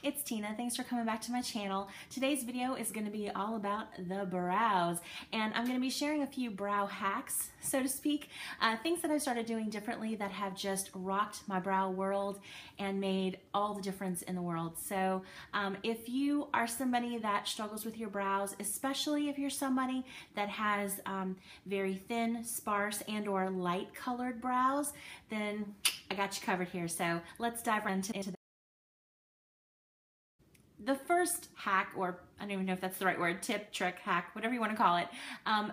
It's Tina. Thanks for coming back to my channel. Today's video is going to be all about the brows, and I'm going to be sharing a few brow hacks, so to speak, things that I started doing differently that have just rocked my brow world and made all the difference in the world. So if you are somebody that struggles with your brows, especially if you're somebody that has very thin, sparse, and or light colored brows, then I got you covered here. So let's dive right into that. The first hack, or I don't even know if that's the right word, tip, trick, hack, whatever you want to call it,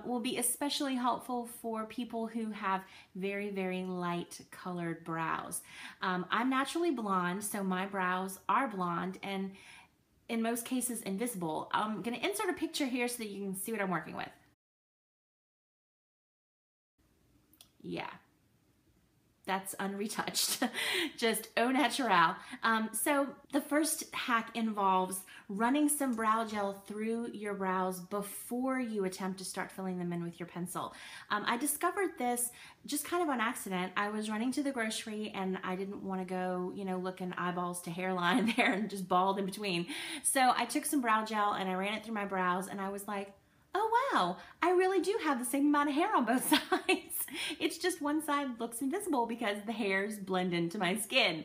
will be especially helpful for people who have very, very light colored brows. I'm naturally blonde, so my brows are blonde and in most cases invisible. I'm going to insert a picture here so that you can see what I'm working with. Yeah. That's unretouched, just au naturel. So the first hack involves running some brow gel through your brows before you attempt to start filling them in with your pencil. I discovered this just kind of on accident. I was running to the grocery and I didn't want to go, looking eyeballs to hairline there and just bald in between. So I took some brow gel and I ran it through my brows and I was like, oh wow, I really do have the same amount of hair on both sides. It's just one side looks invisible because the hairs blend into my skin.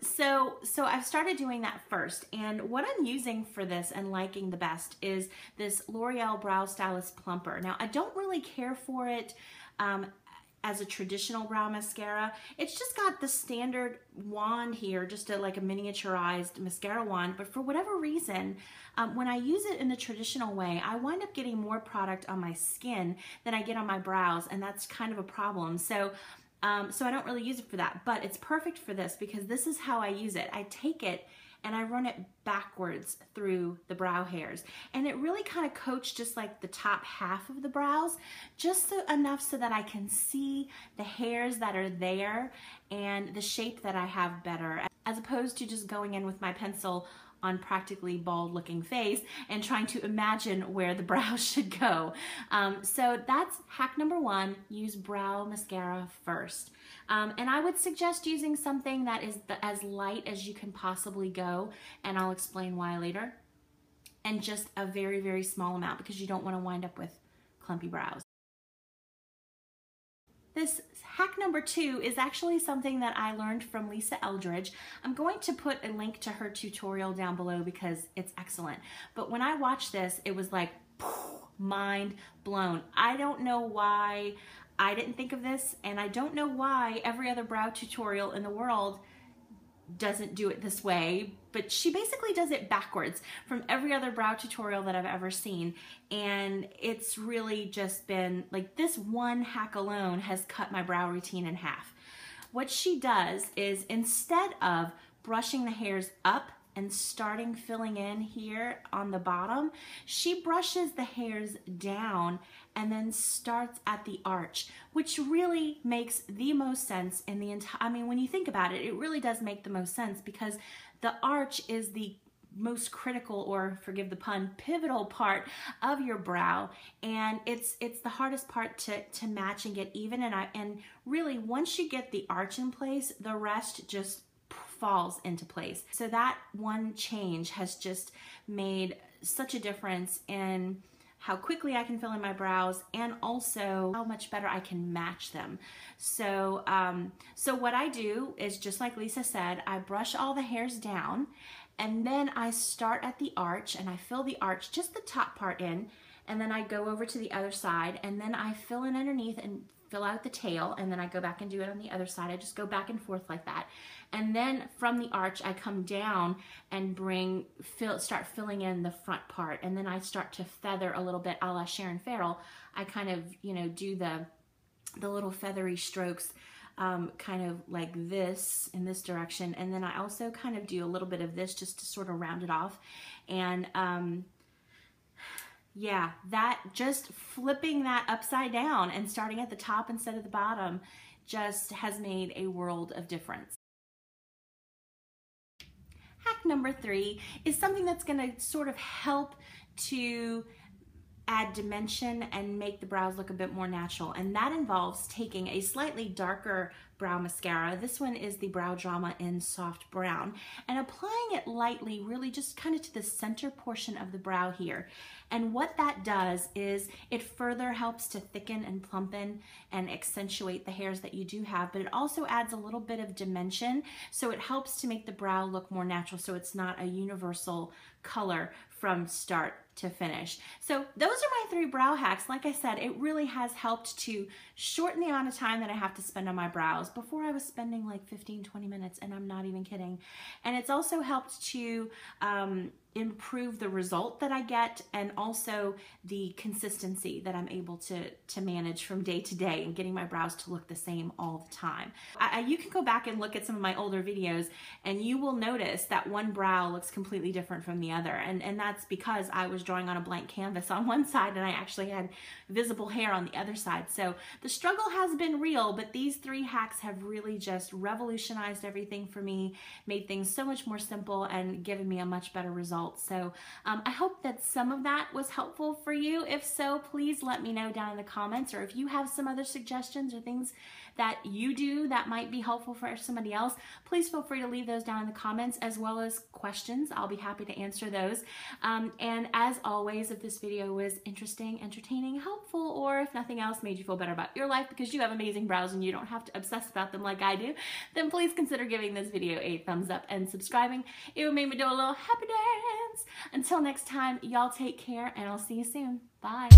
So I've started doing that first, and what I'm using for this and liking the best is this L'Oreal Brow Stylist Plumper. Now, I don't really care for it as a traditional brow mascara. It's just got the standard wand here, just like a miniaturized mascara wand, but for whatever reason, when I use it in the traditional way, I wind up getting more product on my skin than I get on my brows, and that's kind of a problem. So I don't really use it for that, but it's perfect for this because this is how I use it. I take it and I run it backwards through the brow hairs. And it really kind of coats just like the top half of the brows, just enough so that I can see the hairs that are there and the shape that I have better, as opposed to just going in with my pencil on practically bald looking face and trying to imagine where the brow should go. So that's hack number one, use brow mascara first. And I would suggest using something that is as light as you can possibly go, and I'll explain why later, and just a very, very small amount because you don't want to wind up with clumpy brows. This hack number two is actually something that I learned from Lisa Eldridge. I'm going to put a link to her tutorial down below because it's excellent. But when I watched this, it was like, mind blown. I don't know why I didn't think of this, and I don't know why every other brow tutorial in the world doesn't do it this way, but she basically does it backwards from every other brow tutorial that I've ever seen. And it's really just been like, this one hack alone has cut my brow routine in half. What she does is, instead of brushing the hairs up and starting filling in here on the bottom, she brushes the hairs down and then starts at the arch, which really makes the most sense in the entire, I mean, when you think about it, it really does make the most sense because the arch is the most critical, or forgive the pun, pivotal part of your brow, and it's the hardest part to match and get even, and really once you get the arch in place, the rest just falls into place. So that one change has just made such a difference in how quickly I can fill in my brows and also how much better I can match them. So what I do is, just like Lisa said, I brush all the hairs down and then I start at the arch and I fill the arch, just the top part in, and then I go over to the other side and then I fill in underneath and fill out the tail, and then I go back and do it on the other side. I just go back and forth like that. And then from the arch, I come down and start filling in the front part. And then I start to feather a little bit a la Sharon Farrell. I kind of, do the little feathery strokes kind of like this in this direction. And then I also kind of do a little bit of this just to sort of round it off. And yeah, that just flipping that upside down and starting at the top instead of the bottom just has made a world of difference. Hack number three is something that's going to sort of help to add dimension and make the brows look a bit more natural. And that involves taking a slightly darker brow mascara. This one is the Brow Drama in Soft Brown, and applying it lightly, really just kind of to the center portion of the brow here. And what that does is it further helps to thicken and plumpen and accentuate the hairs that you do have, but it also adds a little bit of dimension, so it helps to make the brow look more natural, so it's not a universal color from start to finish. So those are my 3 brow hacks. Like I said, it really has helped to shorten the amount of time that I have to spend on my brows. Before I was spending like 15-20 minutes, and I'm not even kidding. And it's also helped to improve the result that I get, and also the consistency that I'm able to manage from day to day and getting my brows to look the same all the time. You can go back and look at some of my older videos, and you will notice that one brow looks completely different from the other, and that's because I was drawing on a blank canvas on one side and I actually had visible hair on the other side. So the struggle has been real, but these 3 hacks have really just revolutionized everything for me, made things so much more simple, and given me a much better result. So I hope that some of that was helpful for you. If so, please let me know down in the comments, or if you have some other suggestions or things that you do that might be helpful for somebody else, please feel free to leave those down in the comments, as well as questions. I'll be happy to answer those. And as always, if this video was interesting, entertaining, helpful, or if nothing else made you feel better about your life because you have amazing brows and you don't have to obsess about them like I do, then please consider giving this video a thumbs up and subscribing. It would make me do a little happy dance. Until next time, y'all take care, and I'll see you soon. Bye.